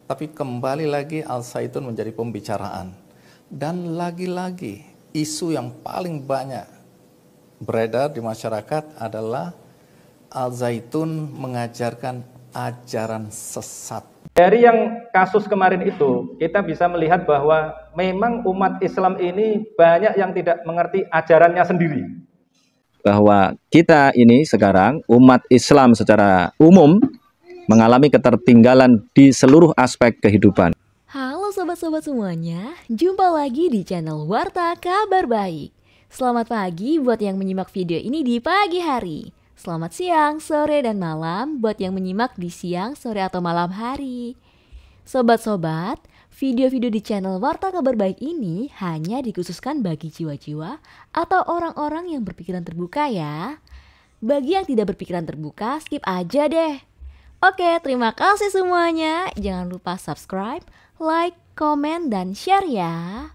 Tapi kembali lagi Al-Zaitun menjadi pembicaraan. Dan lagi-lagi isu yang paling banyak beredar di masyarakat adalah Al-Zaitun mengajarkan ajaran sesat. Dari yang kasus kemarin itu, kita bisa melihat bahwa memang umat Islam ini banyak yang tidak mengerti ajarannya sendiri. Bahwa kita ini sekarang, umat Islam secara umum, mengalami ketertinggalan di seluruh aspek kehidupan. Halo sobat-sobat semuanya, jumpa lagi di channel Warta Kabar Baik. Selamat pagi buat yang menyimak video ini di pagi hari. Selamat siang, sore, dan malam buat yang menyimak di siang, sore, atau malam hari. Sobat-sobat, video-video di channel Warta Kabar Baik ini hanya dikhususkan bagi jiwa-jiwa atau orang-orang yang berpikiran terbuka ya. Bagi yang tidak berpikiran terbuka, skip aja deh. Oke, terima kasih semuanya. Jangan lupa subscribe, like, komen, dan share ya.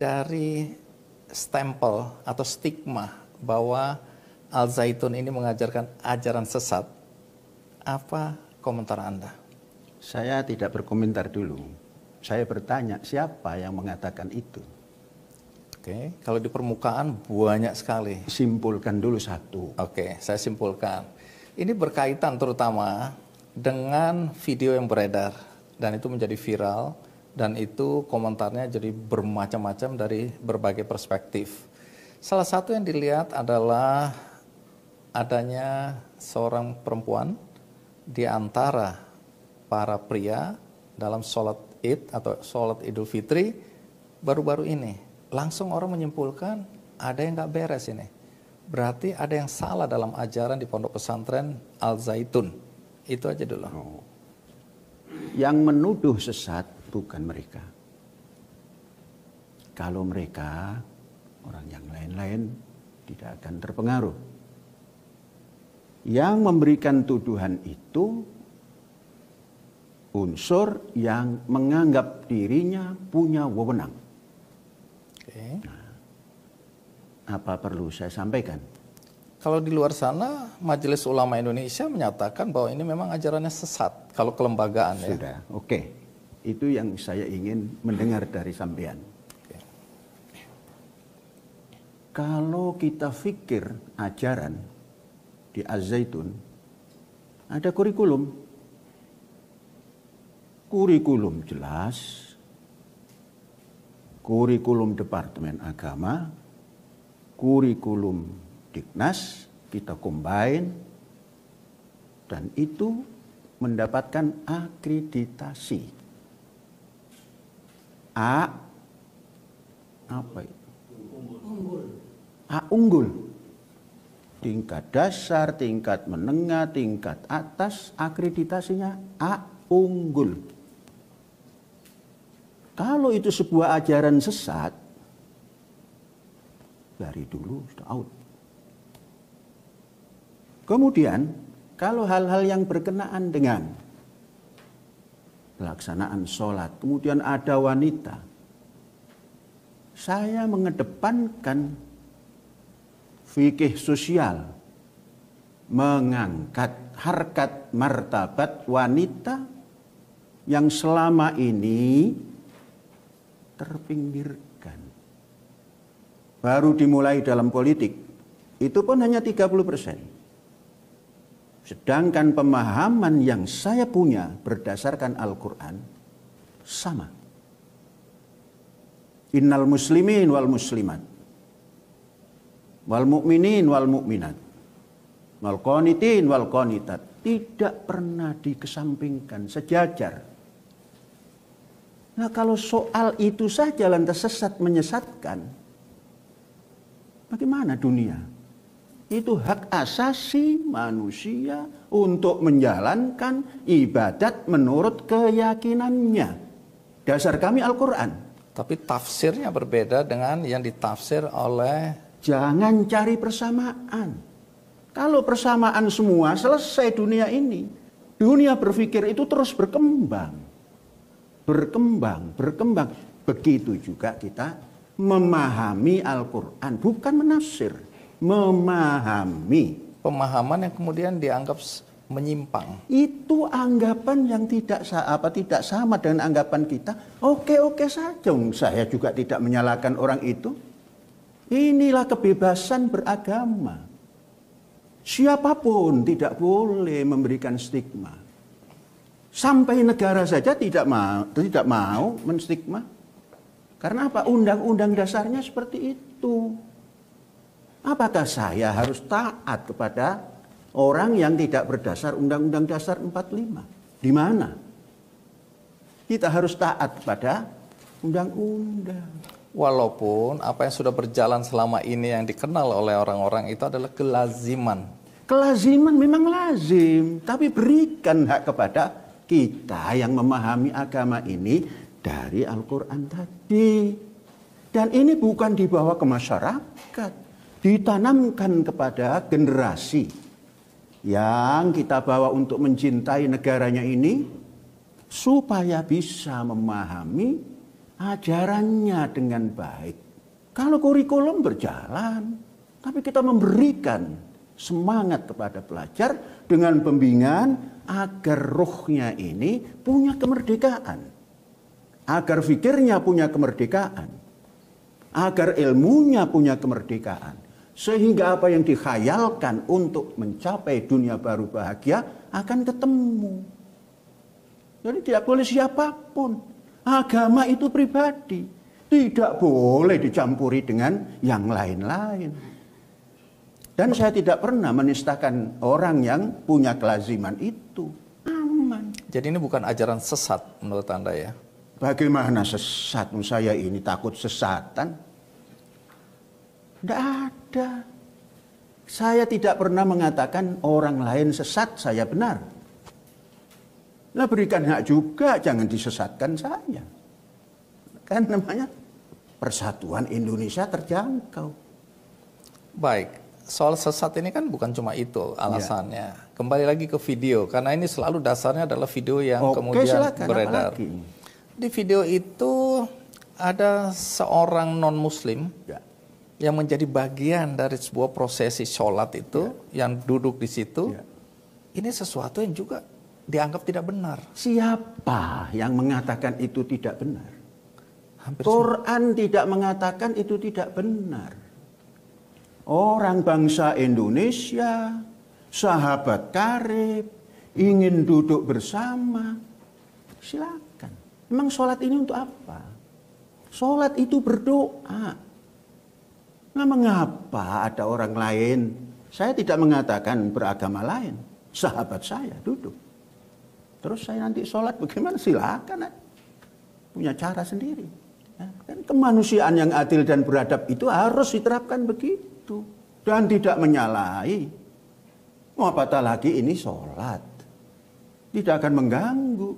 Dari stempel atau stigma bahwa Al-Zaitun ini mengajarkan ajaran sesat, apa komentar Anda? Saya tidak berkomentar dulu. Saya bertanya, siapa yang mengatakan itu? Oke, kalau di permukaan banyak sekali. Simpulkan dulu satu. Oke, saya simpulkan. Ini berkaitan terutama dengan video yang beredar dan itu menjadi viral dan itu komentarnya jadi bermacam-macam dari berbagai perspektif. Salah satu yang dilihat adalah adanya seorang perempuan di antara para pria dalam sholat Id atau sholat Idul Fitri baru-baru ini. Langsung orang menyimpulkan ada yang nggak beres ini. Berarti ada yang salah dalam ajaran di pondok pesantren Al-Zaitun. Itu aja dulu. Yang menuduh sesat bukan mereka. Kalau mereka, orang yang lain-lain tidak akan terpengaruh. Yang memberikan tuduhan itu unsur yang menganggap dirinya punya wewenang. Oke. Nah, apa perlu saya sampaikan? Kalau di luar sana, Majelis Ulama Indonesia menyatakan bahwa ini memang ajarannya sesat. Kalau kelembagaan ya. Sudah, oke. Itu yang saya ingin mendengar dari sampean. Oke. Kalau kita pikir ajaran di Az-Zaitun, ada kurikulum. Kurikulum jelas, kurikulum Departemen Agama, kurikulum Diknas, kita combine, dan itu mendapatkan akreditasi. A, apa itu? A unggul. Tingkat dasar, tingkat menengah, tingkat atas, akreditasinya A unggul. Kalau itu sebuah ajaran sesat, dari dulu sudah out. Kemudian, kalau hal-hal yang berkenaan dengan pelaksanaan sholat, kemudian ada wanita, saya mengedepankan fikih sosial, mengangkat harkat martabat wanita yang selama ini terpinggirkan. Baru dimulai dalam politik, itu pun hanya 30%. Sedangkan pemahaman yang saya punya berdasarkan Al-Quran sama. Innal muslimin wal muslimat, wal mu'minin wal mu'minat, wal qanitin wal qanitat, tidak pernah dikesampingkan, sejajar. Nah, kalau soal itu saja lantas sesat menyesatkan, bagaimana dunia? Itu hak asasi manusia untuk menjalankan ibadat menurut keyakinannya. Dasar kami Al-Quran. Tapi tafsirnya berbeda dengan yang ditafsir oleh... Jangan cari persamaan. Kalau persamaan semua, selesai dunia ini. Dunia berpikir itu terus berkembang. Berkembang, berkembang. Begitu juga kita memahami Al-Quran, bukan menafsir. Memahami. Pemahaman yang kemudian dianggap menyimpang. Itu anggapan yang tidak sama dengan anggapan kita. Oke-oke saja. Saya juga tidak menyalahkan orang itu. Inilah kebebasan beragama. Siapapun tidak boleh memberikan stigma. Sampai negara saja tidak mau menstigma. Karena apa? Undang-undang dasarnya seperti itu. Apakah saya harus taat kepada orang yang tidak berdasar Undang-Undang Dasar 45? Di mana? Kita harus taat kepada undang-undang. Walaupun apa yang sudah berjalan selama ini yang dikenal oleh orang-orang itu adalah kelaziman. Kelaziman memang lazim, tapi berikan hak kepada kita yang memahami agama ini dari Al-Quran tadi. Dan ini bukan dibawa ke masyarakat, ditanamkan kepada generasi yang kita bawa untuk mencintai negaranya ini, supaya bisa memahami ajarannya dengan baik. Kalau kurikulum berjalan, tapi kita memberikan semangat kepada pelajar dengan pembinaan agar rohnya ini punya kemerdekaan, agar fikirnya punya kemerdekaan, agar ilmunya punya kemerdekaan, sehingga apa yang dikhayalkan untuk mencapai dunia baru bahagia akan ketemu. Jadi tidak boleh siapapun. Agama itu pribadi, tidak boleh dicampuri dengan yang lain-lain. Dan saya tidak pernah menistakan orang yang punya kelaziman itu. Aman. Jadi ini bukan ajaran sesat menurut Anda ya? Bagaimana sesat? Saya ini takut sesatan. Tidak ada. Saya tidak pernah mengatakan orang lain sesat, saya benar. Nah, berikan hak juga, jangan disesatkan saya. Kan namanya persatuan Indonesia terjangkau. Baik, soal sesat ini kan bukan cuma itu alasannya. Kembali lagi ke video, karena ini selalu dasarnya adalah video yang kemudian silakan, beredar. apalagi? Di video itu ada seorang non-muslim yang menjadi bagian dari sebuah prosesi sholat itu, yang duduk di situ. Ini sesuatu yang juga dianggap tidak benar. Siapa yang mengatakan itu tidak benar? Quran tidak mengatakan itu tidak benar. Orang bangsa Indonesia, sahabat karib, ingin duduk bersama, silakan. Memang sholat ini untuk apa? Sholat itu berdoa. Nah, mengapa ada orang lain? Saya tidak mengatakan beragama lain. Sahabat saya duduk. Terus saya nanti sholat bagaimana? Silakan. Punya cara sendiri. Dan kemanusiaan yang adil dan beradab itu harus diterapkan begitu. Dan tidak menyalahi. Mau apatah lagi ini sholat. Tidak akan mengganggu.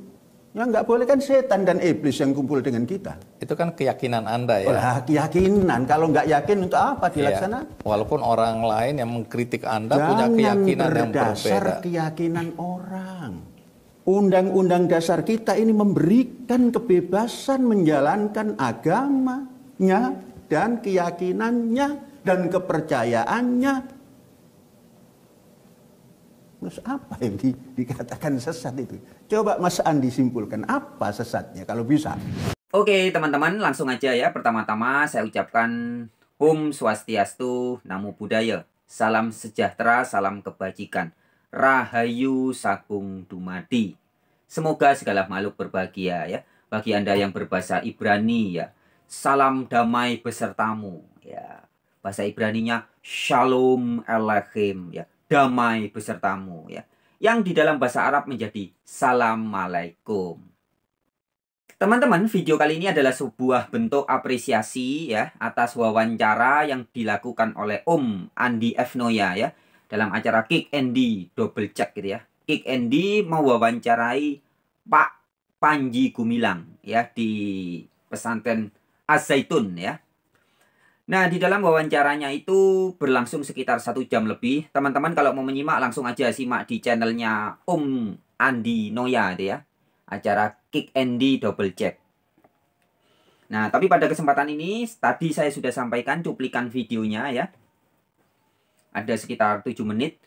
Yang nggak boleh kan setan dan iblis yang kumpul dengan kita. Itu kan keyakinan Anda ya? Wah, keyakinan. Kalau nggak yakin untuk apa dilaksanakan? Walaupun orang lain yang mengkritik Anda punya keyakinan yang berbeda. Berdasar keyakinan orang. Undang-undang dasar kita ini memberikan kebebasan menjalankan agamanya dan keyakinannya dan kepercayaannya. Terus apa yang dikatakan sesat itu? Coba Mas Andi simpulkan apa sesatnya kalau bisa. Oke teman-teman, langsung aja ya. Pertama-tama saya ucapkan Om Swastiastu, Namo Buddhaya. Salam sejahtera, salam kebajikan. Rahayu Sagung Dumadi. Semoga segala makhluk berbahagia ya. Bagi Anda yang berbahasa Ibrani ya, salam damai besertamu ya. Bahasa Ibraninya Shalom Aleichem ya, damai besertamu ya. Yang di dalam bahasa Arab menjadi Salam Alaikum. Teman-teman, video kali ini adalah sebuah bentuk apresiasi ya atas wawancara yang dilakukan oleh Om Andi F. Noya ya. Dalam acara Kick Andy Double Check gitu ya. Kick Andy mewawancarai Pak Panji Gumilang ya di pesantren Az-Zaitun ya. Nah, di dalam wawancaranya itu berlangsung sekitar 1 jam lebih. Teman-teman kalau mau menyimak langsung aja simak di channelnya Om Andi Noya itu ya. Acara Kick Andy Double Check. Nah, tapi pada kesempatan ini tadi saya sudah sampaikan cuplikan videonya ya. Ada sekitar 7 menit.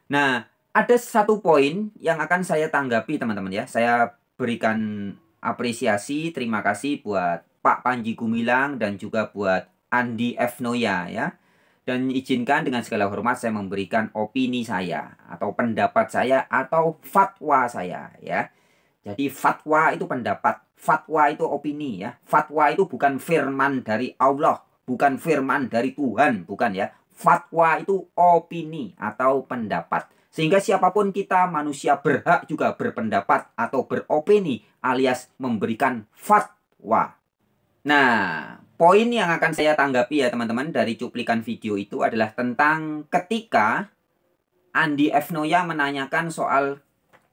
Nah, Ada satu poin yang akan saya tanggapi teman-teman ya. Saya berikan apresiasi, terima kasih buat Pak Panji Gumilang dan juga buat Andi F. Noya ya. Dan izinkan dengan segala hormat saya memberikan opini saya atau pendapat saya atau fatwa saya ya. Jadi fatwa itu pendapat, fatwa itu opini ya. Fatwa itu bukan firman dari Allah, bukan firman dari Tuhan, bukan ya. Fatwa itu opini atau pendapat. Sehingga siapapun kita manusia berhak juga berpendapat atau beropini alias memberikan fatwa. Nah, poin yang akan saya tanggapi ya teman-teman dari cuplikan video itu adalah tentang ketika Andi F. Noya menanyakan soal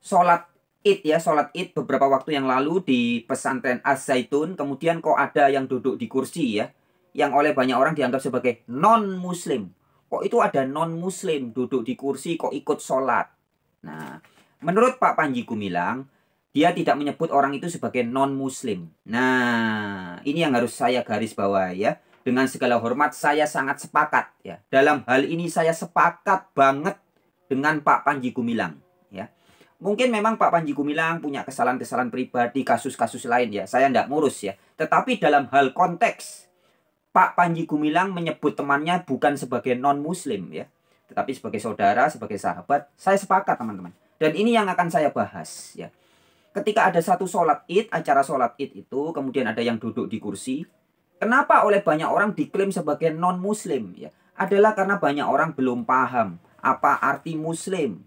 sholat Id ya, sholat Id beberapa waktu yang lalu di pesantren Az-Zaitun. Kemudian kok ada yang duduk di kursi ya, yang oleh banyak orang dianggap sebagai non-muslim. Kok itu ada non-muslim duduk di kursi kok ikut sholat? Nah, menurut Pak Panji Gumilang, dia tidak menyebut orang itu sebagai non-muslim. Nah, ini yang harus saya garis bawahi ya. Dengan segala hormat saya sangat sepakat ya. Dalam hal ini saya sepakat banget dengan Pak Panji Gumilang ya. Mungkin memang Pak Panji Gumilang punya kesalahan-kesalahan pribadi, kasus-kasus lain ya. Saya tidak ngurus ya. Tetapi dalam hal konteks, Pak Panji Gumilang menyebut temannya bukan sebagai non-muslim ya. Tetapi sebagai saudara, sebagai sahabat. Saya sepakat teman-teman. Dan ini yang akan saya bahas ya. Ketika ada satu sholat Id, acara sholat Id itu, kemudian ada yang duduk di kursi. Kenapa oleh banyak orang diklaim sebagai non-muslim ya? Adalah karena banyak orang belum paham apa arti muslim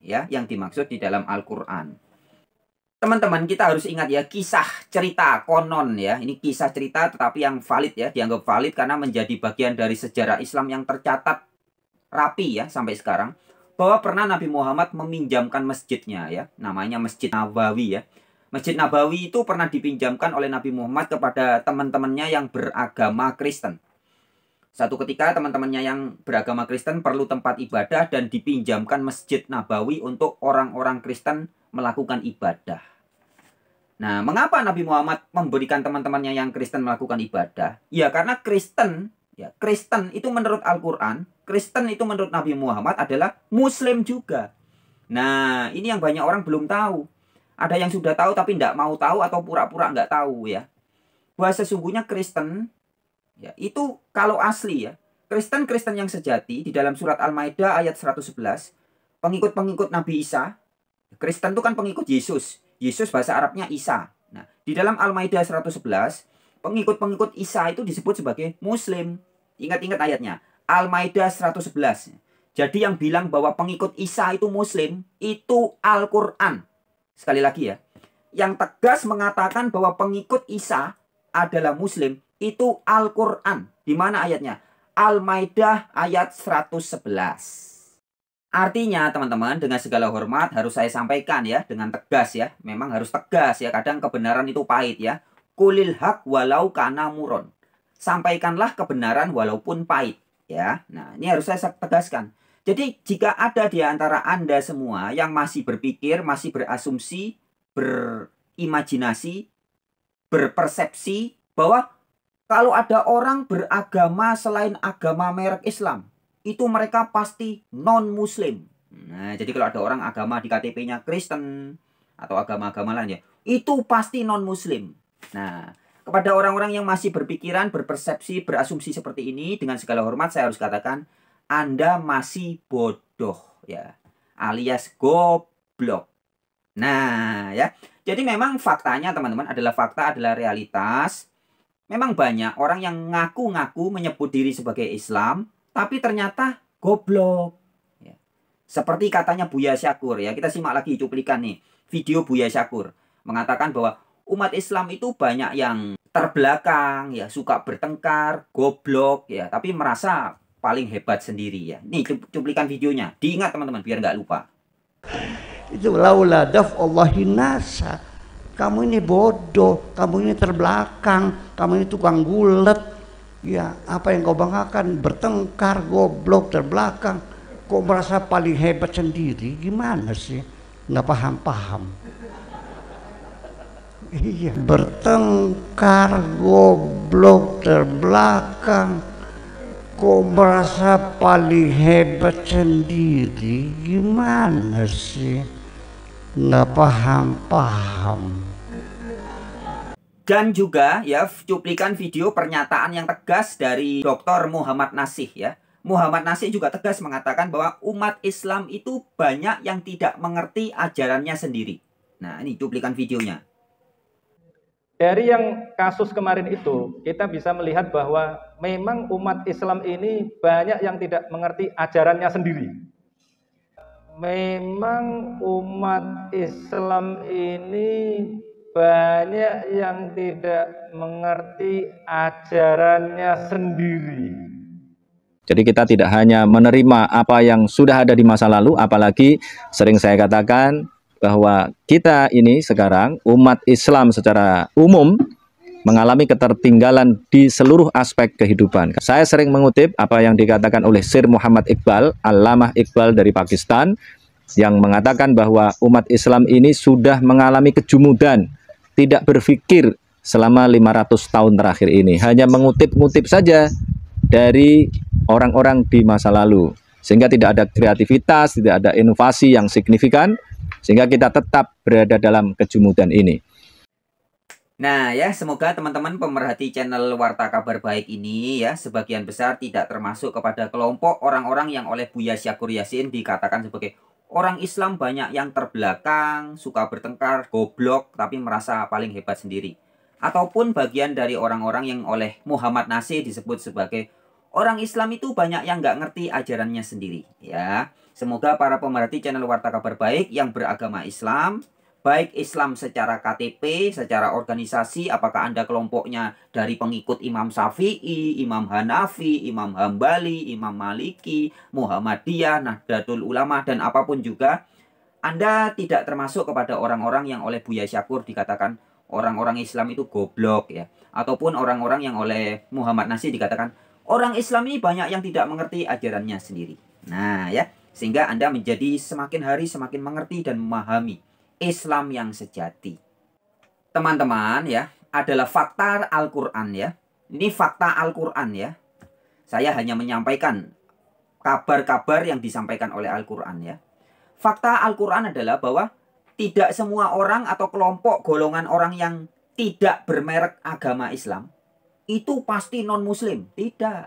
ya, yang dimaksud di dalam Al-Quran. Teman-teman, kita harus ingat ya, kisah cerita konon ya. Ini kisah cerita tetapi yang valid ya, dianggap valid karena menjadi bagian dari sejarah Islam yang tercatat rapi ya sampai sekarang. Bahwa pernah Nabi Muhammad meminjamkan masjidnya ya, namanya Masjid Nabawi ya. Masjid Nabawi itu pernah dipinjamkan oleh Nabi Muhammad kepada teman-temannya yang beragama Kristen. Satu ketika teman-temannya yang beragama Kristen perlu tempat ibadah dan dipinjamkan Masjid Nabawi untuk orang-orang Kristen melakukan ibadah. Nah, mengapa Nabi Muhammad memberikan teman-temannya yang Kristen melakukan ibadah? Ya, karena Kristen itu menurut Al-Quran, Kristen itu menurut Nabi Muhammad adalah Muslim juga. Nah, ini yang banyak orang belum tahu. Ada yang sudah tahu tapi tidak mau tahu atau pura-pura nggak tahu ya. Bahwa sesungguhnya Kristen ya, itu kalau asli ya, Kristen yang sejati di dalam surat Al-Maidah ayat 111, pengikut-pengikut Nabi Isa, Kristen itu kan pengikut Yesus. Yesus bahasa Arabnya Isa. Nah, di dalam Al-Maidah 111, pengikut-pengikut Isa itu disebut sebagai Muslim. Ingat-ingat ayatnya, Al-Maidah 111. Jadi yang bilang bahwa pengikut Isa itu Muslim, itu Al-Quran. Sekali lagi ya, yang tegas mengatakan bahwa pengikut Isa adalah Muslim, itu Al-Quran. Di mana ayatnya? Al-Maidah ayat 111. Artinya teman-teman, dengan segala hormat harus saya sampaikan ya, dengan tegas ya. Memang harus tegas ya, kadang kebenaran itu pahit ya. Kulil haq walau kana muron. Sampaikanlah kebenaran walaupun pahit ya. Nah, ini harus saya tegaskan. Jadi jika ada di antara Anda semua yang masih berpikir, masih berasumsi, berimajinasi, berpersepsi bahwa kalau ada orang beragama selain agama merek Islam, itu mereka pasti non-muslim. Nah, jadi kalau ada orang agama di KTP-nya Kristen atau agama-agama lain ya, itu pasti non-muslim. Nah, kepada orang-orang yang masih berpikiran, berpersepsi, berasumsi seperti ini, dengan segala hormat saya harus katakan, Anda masih bodoh ya, alias goblok. Nah, ya. Jadi memang faktanya teman-teman adalah fakta, adalah realitas. Memang banyak orang yang ngaku-ngaku menyebut diri sebagai Islam, tapi ternyata goblok. Ya. Seperti katanya Buya Syakur ya, kita simak lagi cuplikan nih, video Buya Syakur. Mengatakan bahwa umat Islam itu banyak yang terbelakang, ya suka bertengkar, goblok, ya tapi merasa paling hebat sendiri ya. Nih cuplikan videonya, diingat teman-teman biar nggak lupa. Itu laula daf'allahin nasa. Kamu ini bodoh, kamu ini terbelakang, kamu ini tukang gulet. Ya, apa yang kau banggakan? Bertengkar, goblok, terbelakang. Kok merasa paling hebat sendiri? Gimana sih? Nggak paham-paham. Iya, bertengkar, goblok, terbelakang. Kok merasa paling hebat sendiri? Gimana sih? Nggak paham-paham. Dan juga ya cuplikan video pernyataan yang tegas dari Dr. Muhammad Nasih ya. Muhammad Nasih juga tegas mengatakan bahwa umat Islam itu banyak yang tidak mengerti ajarannya sendiri. Nah, ini cuplikan videonya. Dari yang kasus kemarin itu, kita bisa melihat bahwa memang umat Islam ini banyak yang tidak mengerti ajarannya sendiri. Memang umat Islam ini banyak yang tidak mengerti ajarannya sendiri. Jadi kita tidak hanya menerima apa yang sudah ada di masa lalu, apalagi sering saya katakan bahwa kita ini sekarang umat Islam secara umum mengalami ketertinggalan di seluruh aspek kehidupan. Saya sering mengutip apa yang dikatakan oleh Sir Muhammad Iqbal, Allamah Iqbal dari Pakistan, yang mengatakan bahwa umat Islam ini sudah mengalami kejumudan, tidak berpikir selama 500 tahun terakhir ini, hanya mengutip-ngutip saja dari orang-orang di masa lalu, sehingga tidak ada kreativitas, tidak ada inovasi yang signifikan, sehingga kita tetap berada dalam kejumudan ini. Nah ya, semoga teman-teman pemerhati channel Warta Kabar Baik ini ya, sebagian besar tidak termasuk kepada kelompok orang-orang yang oleh Buya Syakur Yasin dikatakan sebagai orang Islam banyak yang terbelakang, suka bertengkar, goblok, tapi merasa paling hebat sendiri. Ataupun bagian dari orang-orang yang oleh Muhammad Nasih disebut sebagai orang Islam itu banyak yang nggak ngerti ajarannya sendiri. Ya, semoga para pemerhati channel Warta Kabar Baik yang beragama Islam, baik Islam secara KTP, secara organisasi, apakah Anda kelompoknya dari pengikut Imam Syafi'i, Imam Hanafi, Imam Hambali, Imam Maliki, Muhammadiyah, Nahdlatul Ulama, dan apapun juga, Anda tidak termasuk kepada orang-orang yang oleh Buya Syakur dikatakan orang-orang Islam itu goblok ya, ataupun orang-orang yang oleh Muhammad Nasih dikatakan orang Islam ini banyak yang tidak mengerti ajarannya sendiri. Nah ya, sehingga Anda menjadi semakin hari semakin mengerti dan memahami Islam yang sejati. Teman-teman ya, adalah fakta Al-Quran ya. Ini fakta Al-Quran ya. Saya hanya menyampaikan kabar-kabar yang disampaikan oleh Al-Quran ya. Fakta Al-Quran adalah bahwa tidak semua orang atau kelompok golongan orang yang tidak bermerek agama Islam itu pasti non-muslim. Tidak.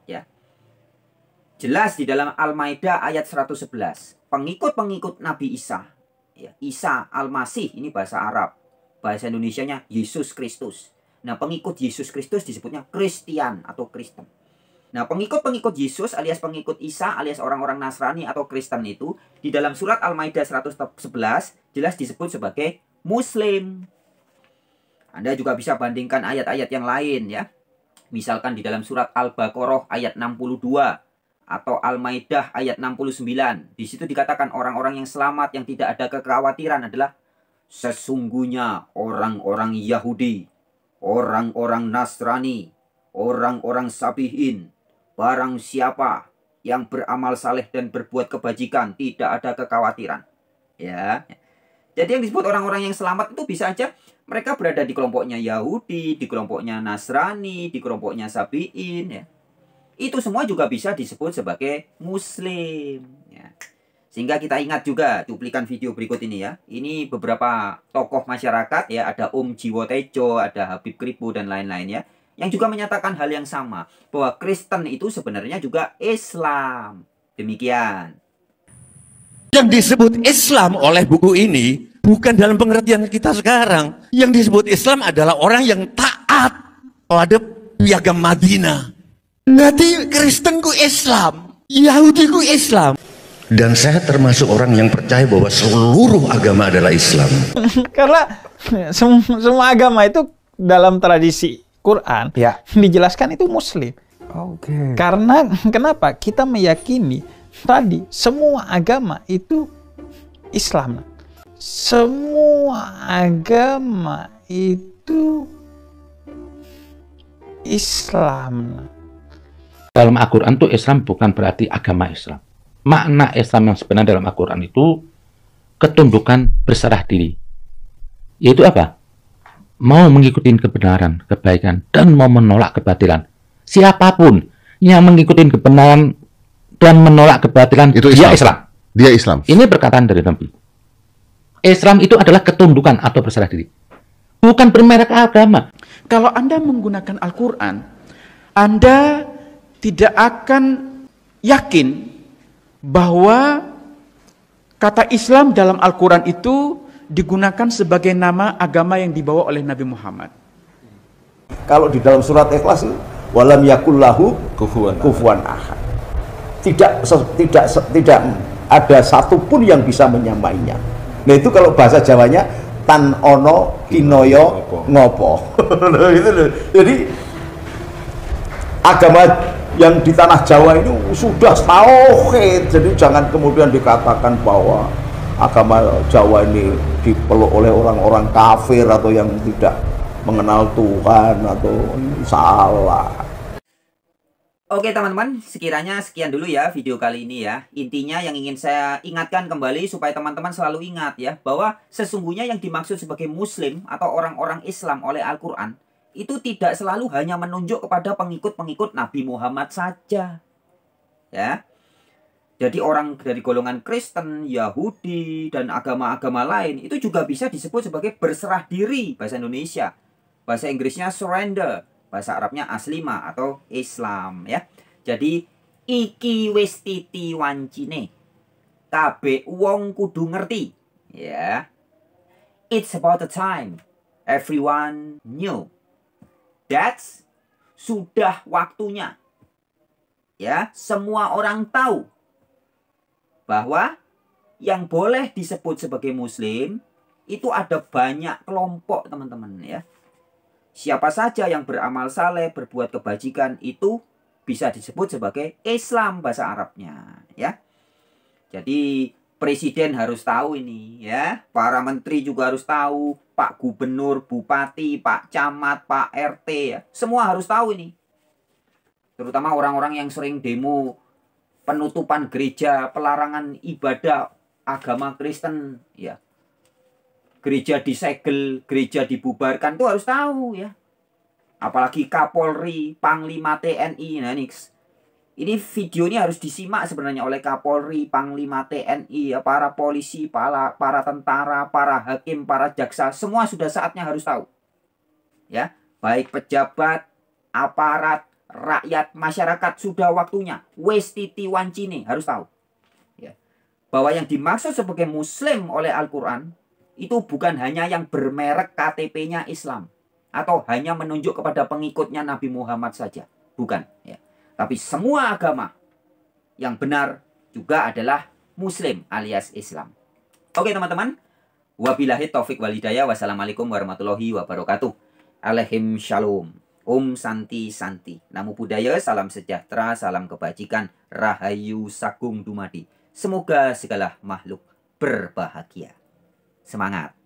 Ya. Jelas di dalam Al-Maidah ayat 111. Pengikut-pengikut Nabi Isa, ya, Isa Al-Masih, ini bahasa Arab. Bahasa Indonesianya Yesus Kristus. Nah, pengikut Yesus Kristus disebutnya Kristian atau Kristen. Nah, pengikut-pengikut Yesus alias pengikut Isa alias orang-orang Nasrani atau Kristen itu di dalam surat Al-Maidah 111 jelas disebut sebagai Muslim. Anda juga bisa bandingkan ayat-ayat yang lain ya. Misalkan di dalam surat Al-Baqarah ayat 62 atau Al-Maidah ayat 69. Di situ dikatakan orang-orang yang selamat yang tidak ada kekhawatiran adalah sesungguhnya orang-orang Yahudi, orang-orang Nasrani, orang-orang Sabihin, barang siapa yang beramal saleh dan berbuat kebajikan tidak ada kekhawatiran. Ya. Jadi yang disebut orang-orang yang selamat itu bisa aja mereka berada di kelompoknya Yahudi, di kelompoknya Nasrani, di kelompoknya Sabiin ya. Itu semua juga bisa disebut sebagai Muslim ya. Sehingga kita ingat juga cuplikan video berikut ini ya. Ini beberapa tokoh masyarakat ya, ada Jiwo Tejo, ada Habib Kripo dan lain-lain ya, yang juga menyatakan hal yang sama, bahwa Kristen itu sebenarnya juga Islam. Demikian. Yang disebut Islam oleh buku ini bukan dalam pengertian kita sekarang. Yang disebut Islam adalah orang yang taat pada piagam Madinah. Nanti Kristenku Islam, Yahudiku Islam. Dan saya termasuk orang yang percaya bahwa seluruh agama adalah Islam. Karena semua agama itu dalam tradisi Quran ya dijelaskan itu Muslim. Oke. Karena kenapa? Kita meyakini tadi semua agama itu Islam. Semua agama itu Islam. Dalam Al-Quran itu Islam bukan berarti agama Islam. Makna Islam yang sebenarnya dalam Al-Quran itu ketundukan berserah diri. Yaitu apa? Mau mengikuti kebenaran, kebaikan, dan mau menolak kebatilan. Siapapun yang mengikuti kebenaran dan menolak kebatilan, itu dia Islam. Islam. Dia Islam. Ini perkataan dari Nabi. Islam itu adalah ketundukan atau berserah diri, bukan bermerek agama. Kalau Anda menggunakan Al-Quran, Anda tidak akan yakin bahwa kata Islam dalam Al-Quran itu digunakan sebagai nama agama yang dibawa oleh Nabi Muhammad. Kalau di dalam surat Ikhlas, walam yakullahu kufuwan ahad. Tidak ada satupun yang bisa menyamainya. Nah itu kalau bahasa Jawanya tan ono kinoyo ngopo. Jadi agama yang di tanah Jawa ini sudah tauhid. Jadi jangan kemudian dikatakan bahwa agama Jawa ini dipeluk oleh orang-orang kafir atau yang tidak mengenal Tuhan, atau salah. Oke teman-teman, sekiranya sekian dulu ya video kali ini ya. Intinya yang ingin saya ingatkan kembali supaya teman-teman selalu ingat ya, bahwa sesungguhnya yang dimaksud sebagai muslim atau orang-orang Islam oleh Al-Quran itu tidak selalu hanya menunjuk kepada pengikut-pengikut Nabi Muhammad saja. Ya. Jadi orang dari golongan Kristen, Yahudi, dan agama-agama lain itu juga bisa disebut sebagai berserah diri, bahasa Indonesia. Bahasa Inggrisnya surrender, bahasa Arabnya aslima atau Islam ya. Jadi iki wis titi wancine, kabeh wong kudu ngerti ya. It's about the time everyone knew. That's sudah waktunya ya, semua orang tahu bahwa yang boleh disebut sebagai muslim itu ada banyak kelompok teman-teman ya. Siapa saja yang beramal saleh, berbuat kebajikan itu bisa disebut sebagai Islam bahasa Arabnya ya. Jadi presiden harus tahu ini ya, para menteri juga harus tahu, Pak Gubernur, Bupati, Pak Camat, Pak RT ya, semua harus tahu ini. Terutama orang-orang yang sering demo penutupan gereja, pelarangan ibadah agama Kristen ya. Gereja disegel, gereja dibubarkan, tuh harus tahu ya. Apalagi Kapolri, Panglima TNI. Nah ini video ini harus disimak sebenarnya oleh Kapolri, Panglima TNI, ya, para polisi, para tentara, para hakim, para jaksa, semua sudah saatnya harus tahu. Ya, baik pejabat, aparat, rakyat, masyarakat, sudah waktunya. Wes titi wancine harus tahu. Ya. Bahwa yang dimaksud sebagai muslim oleh Al-Quran itu bukan hanya yang bermerek KTP-nya Islam atau hanya menunjuk kepada pengikutnya Nabi Muhammad saja, bukan ya. Tapi semua agama yang benar juga adalah muslim alias Islam. Oke teman-teman, wabillahi taufik wal hidayah. Wassalamualaikum warahmatullahi wabarakatuh. Alaihim shalom. Om Santi Santi. Namo Buddhaya, salam sejahtera, salam kebajikan, rahayu sagung dumadi. Semoga segala makhluk berbahagia. Semangat.